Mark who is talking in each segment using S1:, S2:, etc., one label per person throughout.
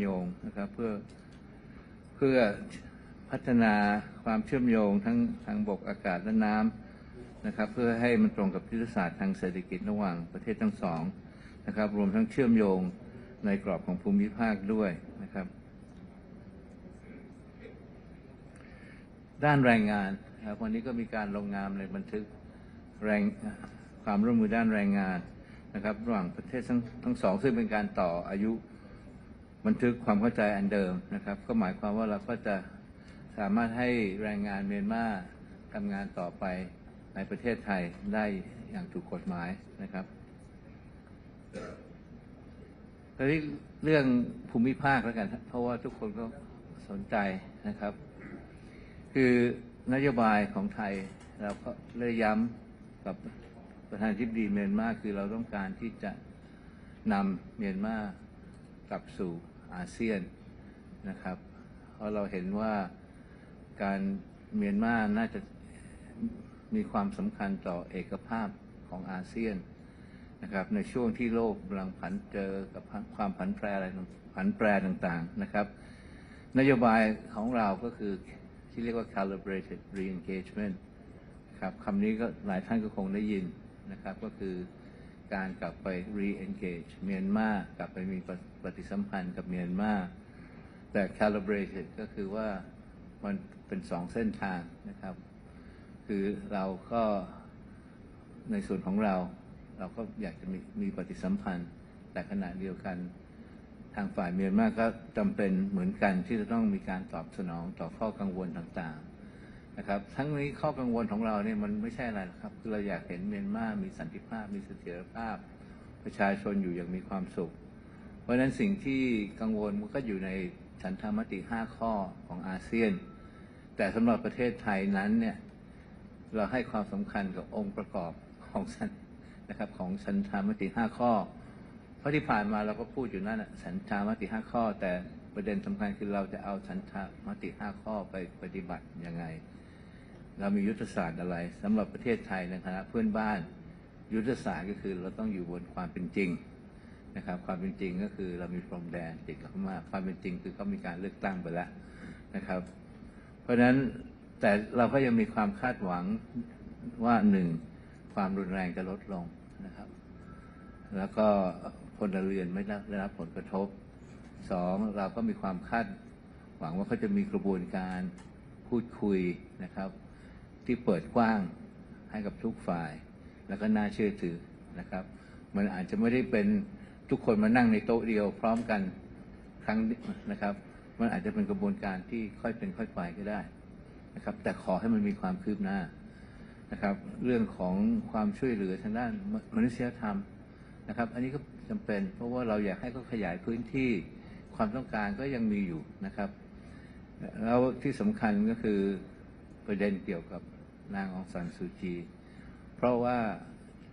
S1: โยงนะครับเพื่อพัฒนาความเชื่อมโยงทั้งทางบกอากาศและน้ำนะครับเพื่อให้มันตรงกับยุทธศาสตร์ทางเศรษฐกิจระหว่างประเทศทั้งสองนะครับรวมทั้งเชื่อมโยงในกรอบของภูมิภาคด้วยนะครับด้านแรงงานครับวันนี้ก็มีการลงนามในบันทึกความร่วมมือด้านแรงงานนะครับระหว่างประเทศทั้งสองซึ่งเป็นการต่ออายุบันทึกความเข้าใจอันเดิมนะครับก็หมายความว่าเราก็จะสามารถให้แรงงานเมียนมาทำงานต่อไปในประเทศไทยได้อย่างถูกกฎหมายนะครับทีนี้เรื่องภูมิภาคแล้วกันเพราะว่าทุกคนก็สนใจนะครับคือนโยบายของไทยเราก็เลยย้ำกับประธานาธิบดีเมียนมาคือเราต้องการที่จะนำเมียนมากลับสู่อาเซียนนะครับเพราะเราเห็นว่าการเมียนมาน่าจะมีความสำคัญต่อเอกภาพของอาเซียนนะครับในช่วงที่โลกกำลังผันเจอกับความผันแปรต่างๆนะครับนโยบายของเราก็คือที่เรียกว่า calibrated re-engagement ครับคำนี้ก็หลายท่านก็คงได้ยินนะครับก็คือการกลับไป re-engage เมียนมากลับไปมีปฏิสัมพันธ์กับเมียนมาแต่ calibrated ก็คือว่ามันเป็นสองเส้นทางนะครับคือเราก็ในส่วนของเราก็อยากจะมีปฏิสัมพันธ์แต่ขณะเดียวกันทางฝ่ายเมียนมาก็จำเป็นเหมือนกันที่จะต้องมีการตอบสนองต่อข้อกังวลต่างๆนะครับทั้งนี้ข้อกังวลของเราเนี่ยมันไม่ใช่อะไรครับคือเราอยากเห็นเมียนมามีสันติภาพมีเสถียรภาพประชาชนอยู่อย่างมีความสุขเพราะฉะนั้นสิ่งที่กังวลมันก็อยู่ในฉันทามติ5ข้อของอาเซียนแต่สำหรับประเทศไทยนั้นเนี่ยเราให้ความสำคัญกับองค์ประกอบของนะครับของฉันทามติ5ข้อเพราะที่ผ่านมาเราก็พูดอยู่นั่นฉันทามติ5ข้อแต่ประเด็นสำคัญคือเราจะเอาฉันทามติ5ข้อไปปฏิบัติยังไงเรามียุทธศาสตร์อะไรสำหรับประเทศไทยในฐานะเพื่อนบ้านยุทธศาสตร์ก็คือเราต้องอยู่บนความเป็นจริงนะครับความเป็นจริงก็คือเรามีพรมแดนติดกับพม่าความเป็นจริงคือเขามีการเลือกตั้งไปแล้วนะครับเพราะฉะนั้นแต่เราก็ยังมีความคาดหวังว่า1ความรุนแรงจะลดลงนะครับแล้วก็พลเรือนไม่ได้รับผลกระทบ2เราก็มีความคาดหวังว่าเขาจะมีกระบวนการพูดคุยนะครับที่เปิดกว้างให้กับทุกฝ่ายแล้วก็น่าเชื่อถือนะครับมันอาจจะไม่ได้เป็นทุกคนมานั่งในโต๊ะเดียวพร้อมกันครั้งนะครับมันอาจจะเป็นกระบวนการที่ค่อยเป็นค่อยไปก็ได้นะครับแต่ขอให้มันมีความคืบหน้านะครับเรื่องของความช่วยเหลือทางด้านมนุษยธรรมนะครับอันนี้ก็จำเป็นเพราะว่าเราอยากให้เขาขยายพื้นที่ความต้องการก็ยังมีอยู่นะครับแล้วที่สำคัญก็คือประเด็นเกี่ยวกับนางองซานซูจีเพราะว่า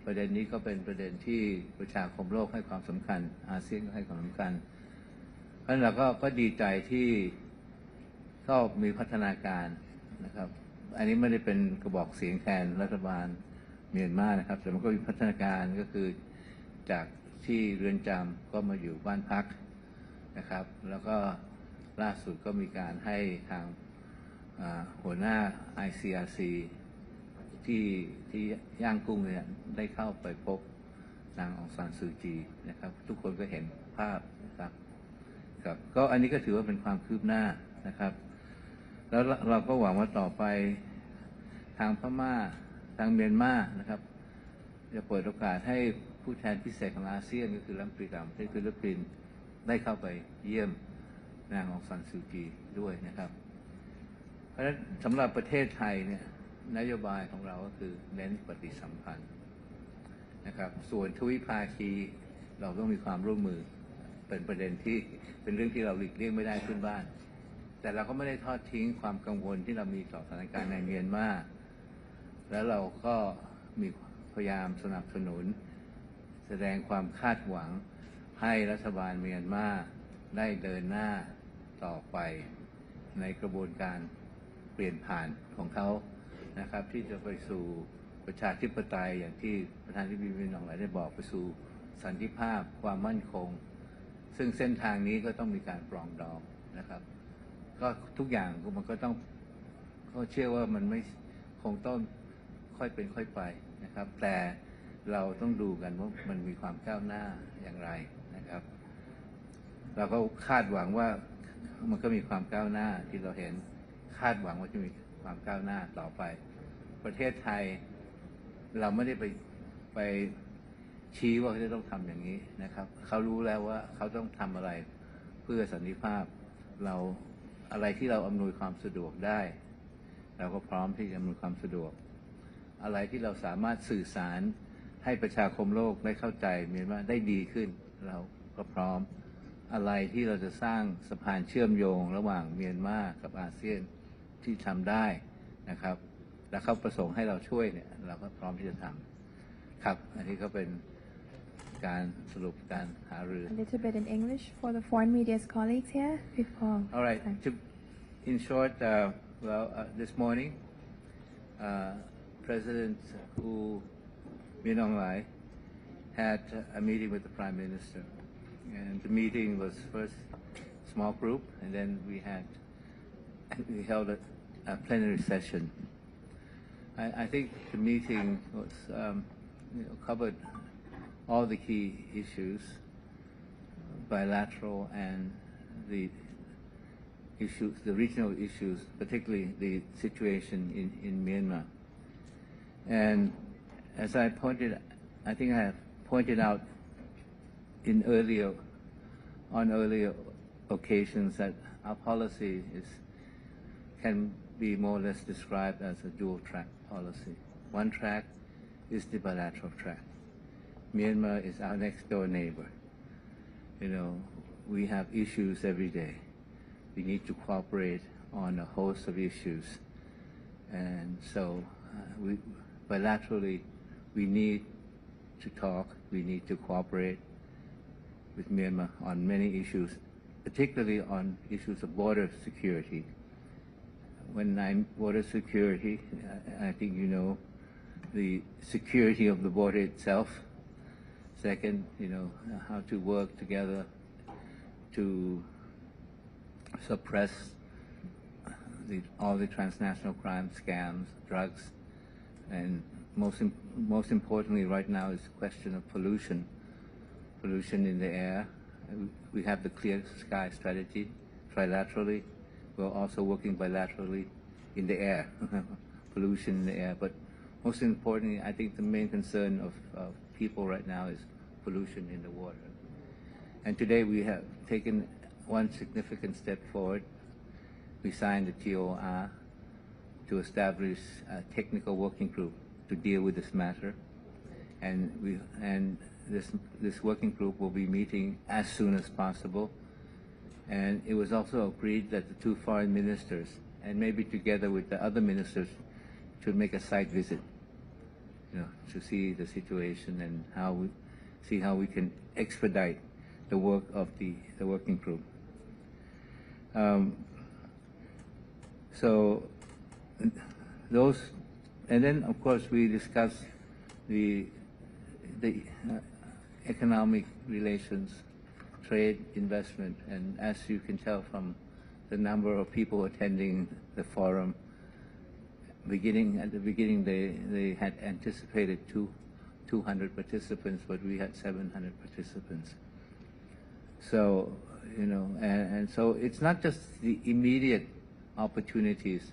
S1: ประเด็นนี้ก็เป็นประเด็นที่ประชาคมโลกให้ความสำคัญอาเซียนก็ให้ความสำคัญเพราะฉะนั้นเราก็ดีใจที่ก็มีพัฒนาการนะครับอันนี้ไม่ได้เป็นกระบอกเสียงแทนรัฐบาลเมียนมานะครับแต่มันก็มีพัฒนาการก็คือจากที่เรือนจำก็มาอยู่บ้านพักนะครับแล้วก็ล่าสุดก็มีการให้ทางหัวหน้า ICRC ที่ย่างกุ้งเนี่ยได้เข้าไปพบนางองซานซูจีนะครับทุกคนก็เห็นภาพนะครับก็อันนี้ก็ถือว่าเป็นความคืบหน้านะครับแล้วเราก็หวังว่าต่อไปทางพม่าทางเมียนมานะครับจะเปิดโอกาสให้ผู้แทนพิเศษของอาเซียนก็คือรัฐมนตรีต่างประเทศฟิลิปปินส์ได้เข้าไปเยี่ยมนางองซานซูจีด้วยนะครับเพราะฉะนั้นสำหรับประเทศไทยเนี่ยนโยบายของเราก็คือเน้นปฏิสัมพันธ์นะครับส่วนทวิภาคีเราต้องมีความร่วมมือเป็นประเด็นที่เป็นเรื่องที่เราหลีกเลี่ยงไม่ได้ขึ้นบ้านแต่เราก็ไม่ได้ทอดทิ้งความกังวลที่เรามีต่อสถานการณ์ในเมียนมาแล้วเราก็มีพยายามสนับสนุนแสดงความคาดหวังให้รัฐบาลเมียนมาได้เดินหน้าต่อไปในกระบวนการเปลี่ยนผ่านของเขานะครับที่จะไปสู่ประชาธิปไตยอย่างที่ประธานาธิบดีมินอองหลายได้บอกไปสู่สันติภาพความมั่นคง ซึ่งเส้นทางนี้ก็ต้องมีการปรองดองนะครับก็ทุกอย่างมันก็ต้องก็เชื่อว่ามันไม่คงต้องค่อยเป็นค่อยไปนะครับแต่เราต้องดูกันว่ามันมีความก้าวหน้าอย่างไรนะครับเราก็คาดหวังว่ามันก็มีความก้าวหน้าที่เราเห็นคาดหวังว่าจะมีความก้าวหน้าต่อไปประเทศไทยเราไม่ได้ไปชี้ว่าเขาจะต้องทำอย่างนี้นะครับเขารู้แล้วว่าเขาต้องทำอะไรเพื่อสันติภาพเราอะไรที่เราอำนวยความสะดวกได้เราก็พร้อมที่จะอำนวยความสะดวกอะไรที่เราสามารถสื่อสารให้ประชาคมโลกได้เข้าใจเมียนมาได้ดีขึ้นเราก็พร้อมอะไรที่เราจะสร้างสะพานเชื่อมโยงระหว่างเมียนมากับอาเซียนที่ทำได้นะครับและเขาประสงค์ให้เราช่วยเนี่ยเราก็พร้อมที่จะทำครับอันนี้ก็เป็นการสรุปการหารือ
S2: A little bit in English for the foreign media's colleagues here before.
S1: All right. In short, this morning, President Min Aung Hlaing had a meeting with the Prime Minister, and the meeting was first small group, and then we held a plenary session. I think the meeting was covered all the key issues, bilateral and the issues, the regional issues, particularly the situation in Myanmar. And as I think I have pointed out on earlier occasions that our policy can be more or less described as a dual track policy. One track is the bilateral track. Myanmar is our next door neighbor. We have issues every day. We need to cooperate on a host of issues. And so bilaterally, we need to talk, we need to cooperate with Myanmar on many issues, particularly on issues of border security. Border security, I think the security of the border itself. Second, how to work together to suppress all the transnational crime, scams, drugs, and most importantly right now is the question of pollution in the air. We have the clear sky strategy trilaterally. We're also working bilaterally in the air, pollution in the air. But most importantly, I think the main concern of people right now is pollution in the water. And today we have taken one significant step forward. We signed the TOR to establish a technical working group to deal with this matter. And this working group will be meeting as soon as possible. And it was also agreed that the two foreign ministers, and maybe together with the other ministers, to make a site visit, to see the situation and see how we can expedite the work of the working group. So those, and then of course we discussed the economic relations, trade, investment, and as you can tell from the number of people attending the forum, at the beginning they had anticipated 200 participants, but we had 700 participants. So, and so it's not just the immediate opportunities.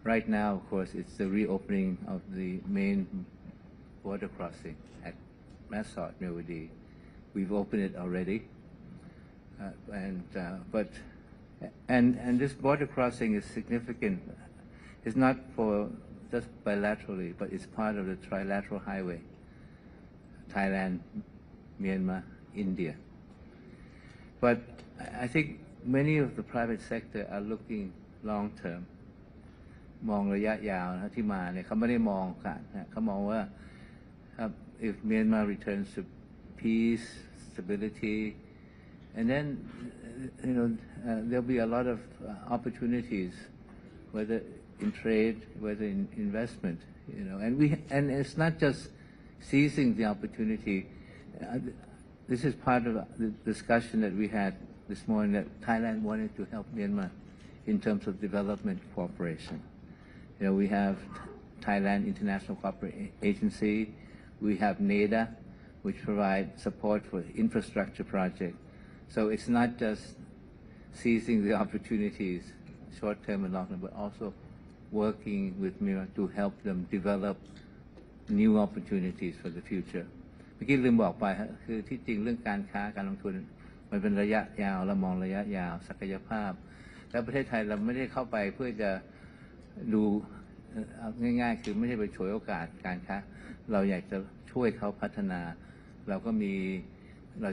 S1: Right now, of course, it's the reopening of the main border crossing at Masot, Mewadi. We've opened it already, and this border crossing is significant. It's not for just bilaterally, but it's part of the trilateral highway. Thailand, Myanmar, India. But I think many of the private sector are looking long term. มองระยะยาวนะที่มาเนี่ยเขาไม่ได้มองกันเขามองว่า if Myanmar returns to peace, stability, and then there'll be a lot of opportunities, whether in trade, whether in investment, and it's not just seizing the opportunity. this is part of the discussion that we had this morning, that Thailand wanted to help Myanmar in terms of development cooperation. You know, we have Thailand International Cooperation Agency, we have NEDA, which provide support for infrastructure projects. So it's not just seizing the opportunities, short-term and long-term, but also working with Myanmar to help them develop new opportunities for the future. เมื่อกี้ลืมบอกไปคือที่จริงเรื่องการค้าการลงทุนมันเป็นระยะยาวเรามองระยะยาวศักยภาพแล้วประเทศไทยเราไม่ได้เข้าไปเพื่อจะดูง่ายๆคือไม่ใช่ไปฉวยโอกาสการค้าเราอยากจะช่วยเขาพัฒนาเรา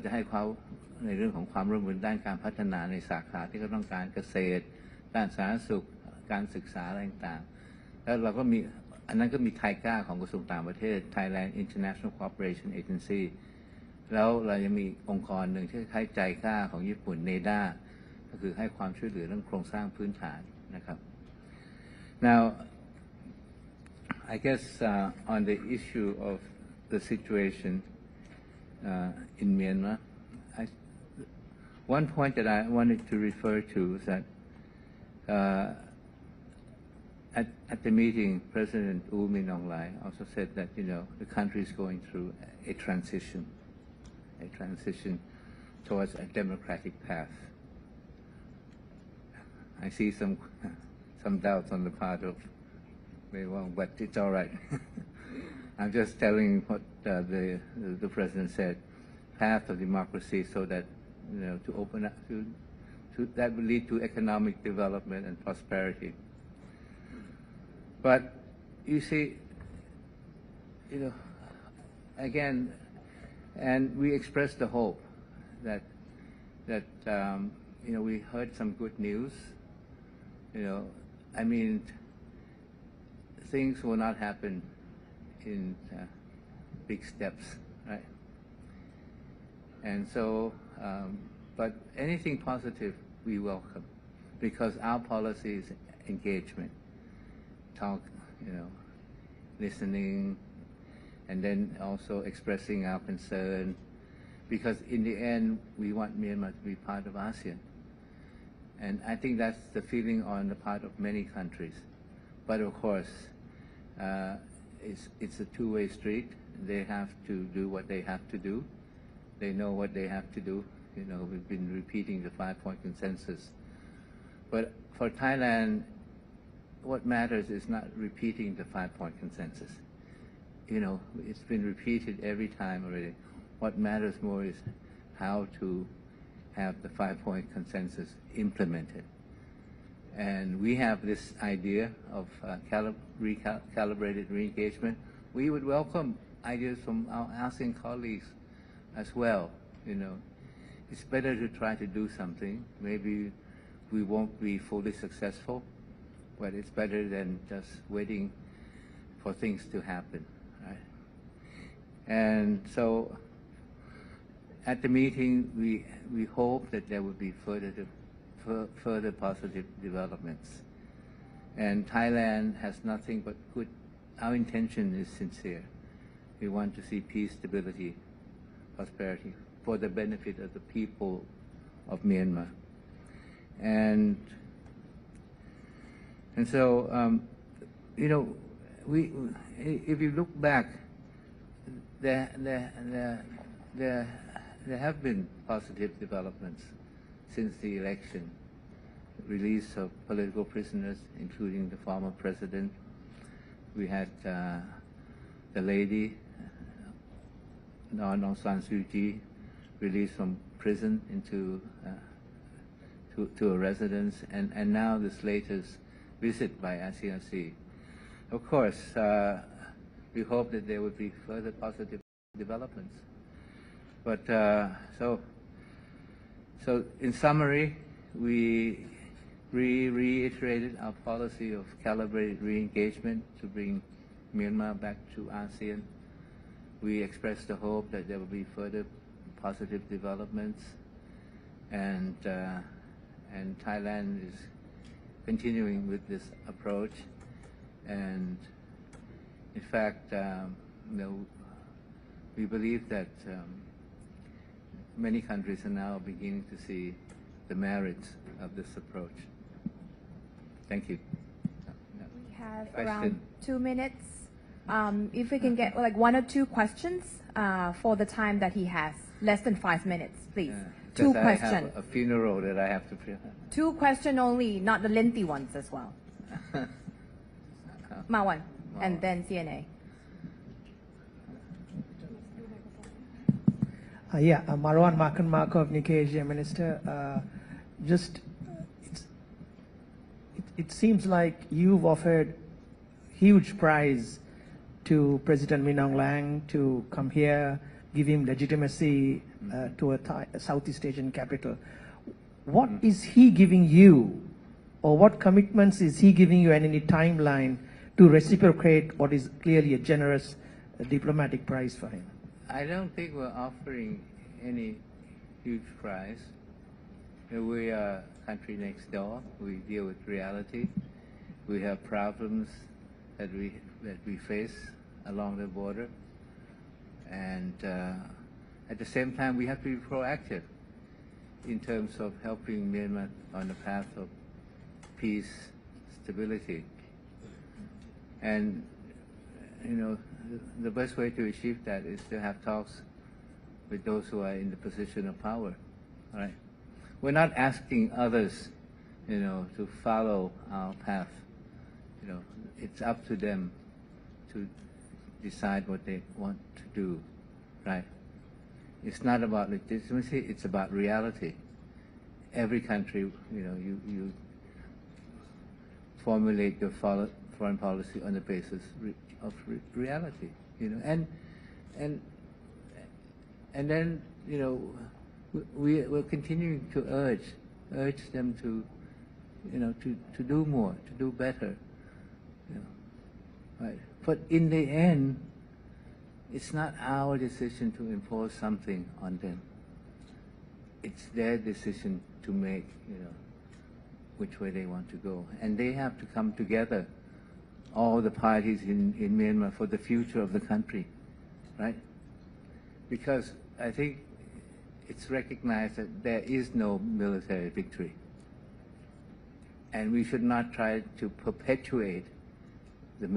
S1: จะให้เขาในเรื่องของความร่วมมือด้านการพัฒนาในสาขาที่เขาต้องการเกษตรด้านสาธารณสุขการศึกษาอะไรต่างๆแล้วเราก็มีอันนั้นก็มีไทก้าของกระทรวงต่างประเทศ Thailand International Cooperation Agency แล้วเรายังมีองค์กรหนึ่งที่คล้ายใจกล้าของญี่ปุ่น NEDA ก็คือให้ความช่วยเหลือเรื่องโครงสร้างพื้นฐานนะครับ Now I guess on the issue of the situation in Myanmar, one point that I wanted to refer to is that at the meeting, President Min Aung Hlaing also said that, you know, the country is going through a transition towards a democratic path. I see some doubts on the part of Min Aung, but it's all right. I'm just telling what the president said, path of democracy, so that, you know, to open up that will lead to economic development and prosperity. But you see, you know, again, and we expressed the hope that you know, we heard some good news. You know, I mean, things will not happen in big steps, right? And so, but anything positive we welcome, because our policy is engagement, talk, you know, listening, and then also expressing our concern, because in the end we want Myanmar to be part of ASEAN. And I think that's the feeling on the part of many countries. But of course, it's a two-way street. They have to do what they have to do. They know what they have to do. You know, we've been repeating the 5-point consensus. But for Thailand, what matters is not repeating the 5-point consensus. You know, it's been repeated every time already. What matters more is how to have the 5-point consensus implemented. And we have this idea of recalibrated re-engagement. We would welcome ideas from our ASEAN colleagues as well. You know, it's better to try to do something. Maybe we won't be fully successful, but it's better than just waiting for things to happen, right? And so at the meeting, we hope that there will be further positive developments. And Thailand has nothing but good. Our intention is sincere. We want to see peace, stability, prosperity for the benefit of the people of Myanmar. And so, you know, if you look back, there have been positive developments since the election. Release of political prisoners, including the former president. We had the lady, Aung San Suu Kyi, released from prison into to a residence, and now this latest visit by ICRC. Of course, we hope that there will be further positive developments. But so in summary, we reiterated our policy of calibrated re-engagement to bring Myanmar back to ASEAN. We expressed the hope that there will be further positive developments, and Thailand is continuing with this approach. And in fact, you know, we believe that many countries are now beginning to see the merits of this approach. Thank you.
S2: We have
S1: Question.
S2: around 2 minutes. If we can get like 1 or 2 questions for the time that he has, less than 5 minutes, please. 2
S1: I
S2: questions.
S1: have a funeral that I have to prepare.
S2: 2 questions only, not the lengthy ones as well. Mawan, and then CNA.
S3: Marwan Makan Markov, Nikkei Asia Minister. It seems like you've offered huge prize to President Min Aung Hlaing to come here, give him legitimacy to a Southeast Asian capital. What is he giving you, or what commitments is he giving you, and any timeline to reciprocate what is clearly a generous diplomatic prize for him?
S1: I don't think we're offering any huge prize. We are a country next door. We deal with reality. We have problems that we face along the border, and at the same time, we have to be proactive in terms of helping Myanmar on the path of peace, stability, and the best way to achieve that is to have talks with those who are in the position of power. All right, we're not asking others, to follow our path. It's up to them to decide what they want to do. Right? It's not about legitimacy. It's about reality. Every country, you formulate your foreign policy on the basis of reality, and then we're continuing to urge them to to do more, to do better, right? But in the end, it's not our decision to impose something on them. It's their decision to make, which way they want to go, and they have to come together, all the parties in Myanmar, for the future of the country, right? Because I think it's recognized that there is no military victory, and we should not try to perpetuate the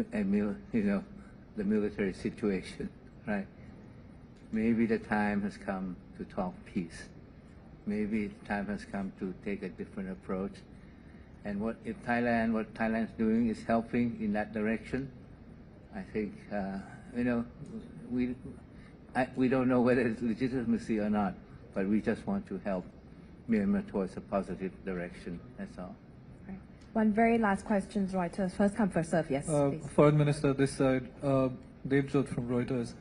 S1: military situation, right? Maybe the time has come to talk peace. Maybe the time has come to take a different approach. And what Thailand's doing is helping in that direction. I think, we don't know whether it's legitimacy or not, but we just want to help Myanmar towards a positive direction. That's all.
S2: Right. One very last question, Reuters. First come, first serve. Yes, please.
S4: Foreign Minister, this side. Dave Jot from Reuters.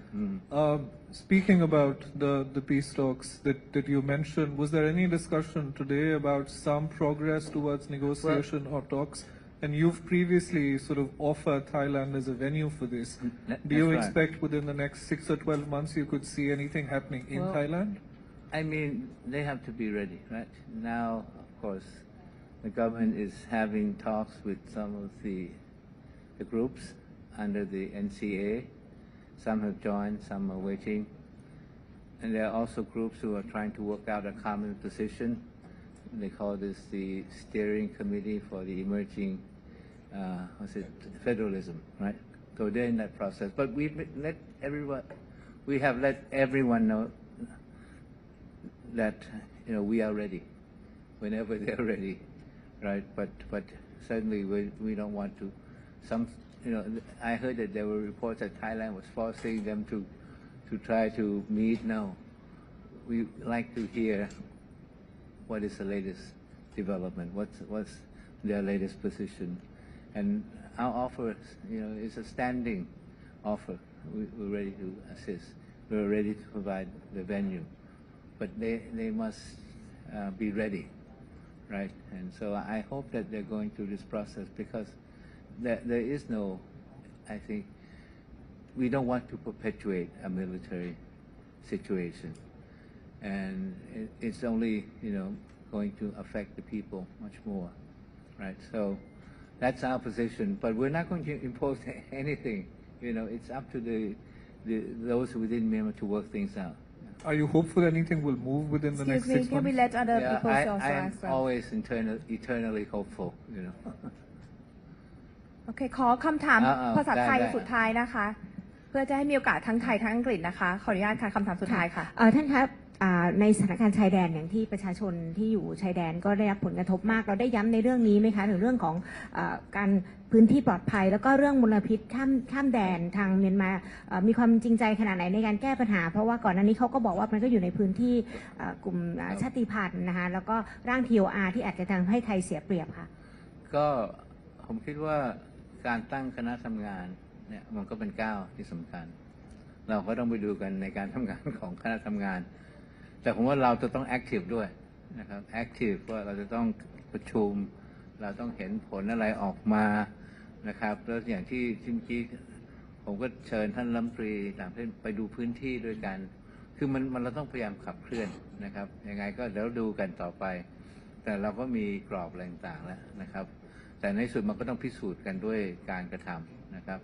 S4: Speaking about the peace talks that you mentioned, was there any discussion today about some progress towards negotiation or talks? And you've previously sort of offered Thailand as a venue for this. Do you expect within the next 6 or 12 months you could see anything happening in Thailand?
S1: I mean, they have to be ready, right? Now, of course, the government is having talks with some of the groups under the NCA. Some have joined, some are waiting. And there are also groups who are trying to work out a common position. They call this the Steering Committee for the Emerging Federalism, right? So they're in that process. But we have let everyone know that we are ready whenever they're ready, right? But certainly we don't want to. I heard that there were reports that Thailand was forcing them to try to meet. No, we like to hear what is the latest development, what's their latest position, and our offer, is a standing offer. We're ready to assist. We're ready to provide the venue, but they must be ready, right? And so I hope that they're going through this process, because there is no, I think, we don't want to perpetuate a military situation. And it's only, going to affect the people much more, right? So that's our position. But we're not going to impose anything. It's up to those within Myanmar to work things out.
S4: Are you hopeful anything will move within the next
S2: Excuse me,
S4: 6
S2: can we
S4: months?
S2: let other
S1: Yeah,
S2: people also
S1: I am
S2: ask them?
S1: always eternally hopeful, you know.
S2: โอเคขอคำถาม ภาษาไทย
S1: ได้
S2: สุดท้ายนะคะ เพื่อจะให้มีโอกาสทั้งไทยทั้งอังกฤษนะคะ ขออนุญาตค่ะคำถามสุดท้ายค่ะ
S5: ท่านครับในสถานการณ์ชายแดนอย่างที่ประชาชนที่อยู่ชายแดนก็ได้รับผลกระทบมากเราได้ย้ำในเรื่องนี้ไหมคะถึงเรื่องของการพื้นที่ปลอดภัยแล้วก็เรื่องมลพิษข้ามแดนทางเมียนมามีความจริงใจขนาดไหนในการแก้ปัญหาเพราะว่าก่อนหน้านี้เขาก็บอกว่ามันก็อยู่ในพื้นที่กลุ่มชาติพันธุ์นะคะแล้วก็ร่าง TOR ที่อาจจะทำให้ไทยเสียเปรียบค่ะ
S1: ก็ผมคิดว่าการตั้งคณะทำงานเนี่ยมันก็เป็นก้าวที่สำคัญเราก็ต้องไปดูกันในการทำงานของคณะทำงานแต่ผมว่าเราจะต้องแอคทีฟด้วยนะครับแอคทีฟว่าเราจะต้องประชุมเราต้องเห็นผลอะไรออกมานะครับแล้วอย่างที่เมื่อกี้ผมก็เชิญท่านรัฐมนตรีต่างประเทศไปดูพื้นที่ด้วยกันคือมันเราต้องพยายามขับเคลื่อนนะครับยังไงก็เดี๋ยวดูกันต่อไปแต่เราก็มีกรอบอะไรต่างๆแล้วนะครับแต่ในสุดมันก็ต้องพิสูจน์กันด้วยการกระทำนะครับ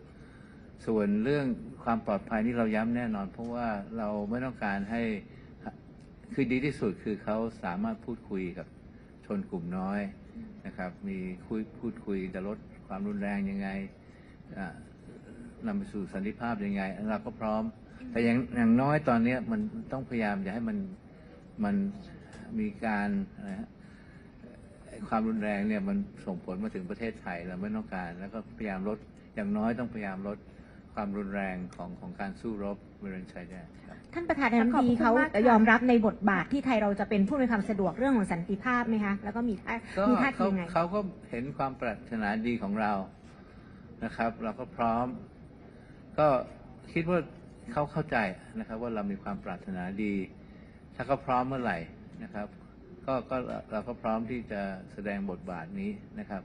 S1: ส่วนเรื่องความปลอดภัยนี่เราย้ำแน่นอนเพราะว่าเราไม่ต้องการให้คือดีที่สุดคือเขาสามารถพูดคุยกับชนกลุ่มน้อยนะครับมีพูดคุยจะลดความรุนแรงยังไงนำไปสู่สันติภาพยังไงเราก็พร้อมแต่อย่างน้อยตอนนี้มันต้องพยายามอย่าให้มันมีการความรุนแรงเนี่ยมันส่งผลมาถึงประเทศไทยเราไม่ต้องการแล้วก็พยายามลดอย่างน้อยต้องพยายามลดความรุนแรงของการสู้รบบริเวณชายแดน
S5: ท่านประธานาธิบดีเขายอมรับในบทบาทที่ไทยเราจะเป็นผู้มีความสะดวกเรื่องของสันติภาพไหมคะแล้วก็มีท่าทียังไง
S1: เขาก็เห็นความปรารถนาดีของเรานะครับเราก็พร้อมก็คิดว่าเขาเข้าใจนะครับว่าเรามีความปรารถนาดีถ้าเขาพร้อมเมื่อไหร่นะครับก็เราก็พร้อมที่จะแสดงบทบาทนี้นะครับ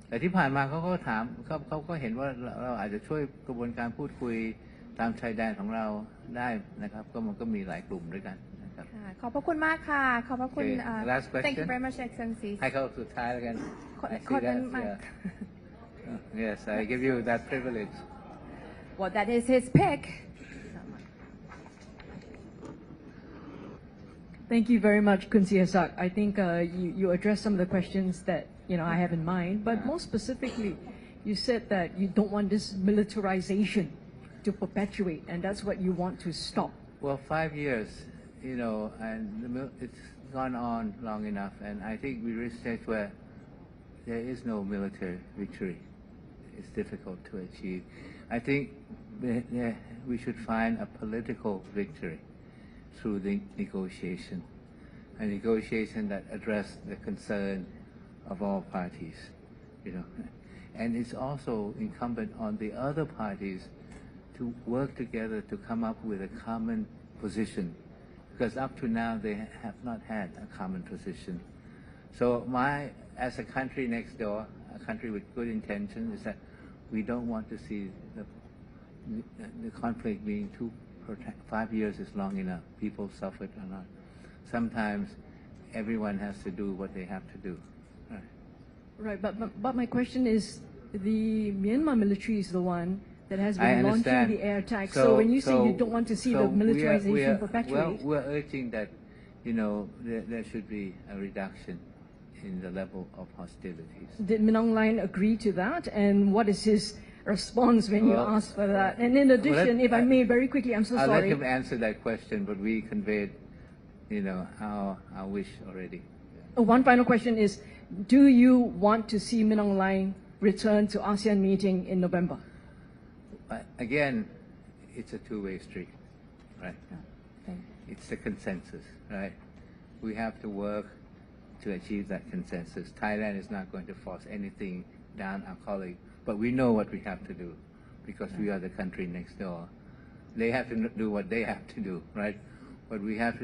S1: แต่ที่ผ่านมาเขาก็ถามเขาก็เห็นว่าเราอาจจะช่วยกระบวนการพูดคุยตามชายแดนของเราได้นะครับก็มันก็มีหลายกลุ่มด้วยกันนะครับ
S2: ขอบพระคุณมากค่ะขอบพระคุณ
S1: last question
S2: Thank you very much Excellency
S1: ให้เขาสุดท้ายแล้วกัน
S2: คนนั้นมา
S1: Yes I give you that privilege
S2: Well that is his pick
S6: Thank you very much, Kun Sihasak. I think you addressed some of the questions that I have in mind, but more specifically, you said that you don't want this militarization to perpetuate, and that's what you want to stop.
S1: Well, 5 years, and it's gone on long enough, and I think we reached a stage where there is no military victory. It's difficult to achieve. I think we should find a political victory through the negotiation, a negotiation that address the concern of all parties, and it's also incumbent on the other parties to work together to come up with a common position, because up to now they have not had a common position. So as a country next door, a country with good intention, is that we don't want to see the conflict being too 5 years is long enough. People suffered a lot. Sometimes everyone has to do what they have to do.
S6: Right, but my question is, the Myanmar military is the one that has been launching the air attacks. So when you say you don't want to see the militarization perpetuate,
S1: we're urging that, there should be a reduction in the level of hostilities.
S6: Did Min Aung Hlaing agree to that? And what is his response when you ask for that? And in addition, if I may, very quickly, I'm so sorry.
S1: I'll let him answer that question, but we conveyed, our wish already.
S6: One final question is, do you want to see Min Aung Hlaing return to ASEAN meeting in November?
S1: Again, it's a two-way street, right? It's a consensus, right? We have to work to achieve that consensus. Thailand is not going to force anything down our colleague, but we know what we have to do because we are the country next door. They have to do what they have to do, right? But we have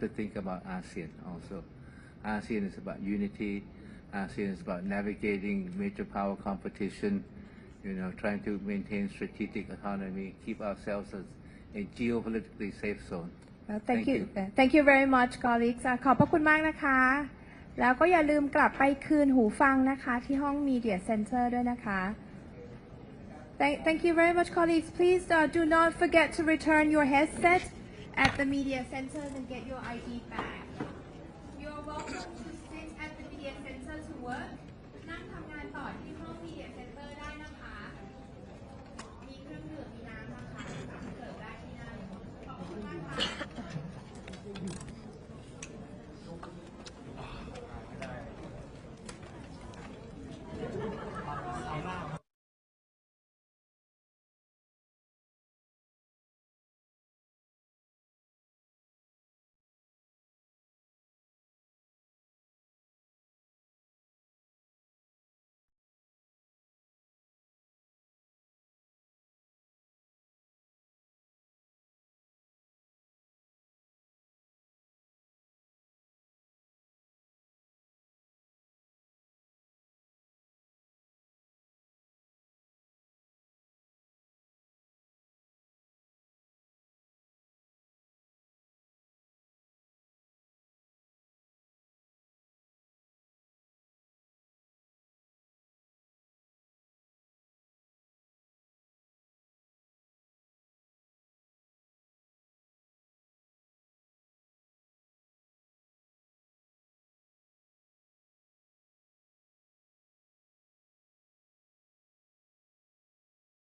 S1: to think about ASEAN also. ASEAN is about unity. ASEAN is about navigating major power competition, trying to maintain strategic autonomy, keep ourselves as a geopolitically safe zone.
S2: Thank you. Thank you very much, colleagues. ขอบพระคุณมากนะคะ แล้วก็อย่าลืมกลับไปคืนหูฟังนะคะที่ห้อง Media Center ด้วยนะคะ Thank you very much, colleagues. Please do not forget to return your headset at the media center and get your ID back.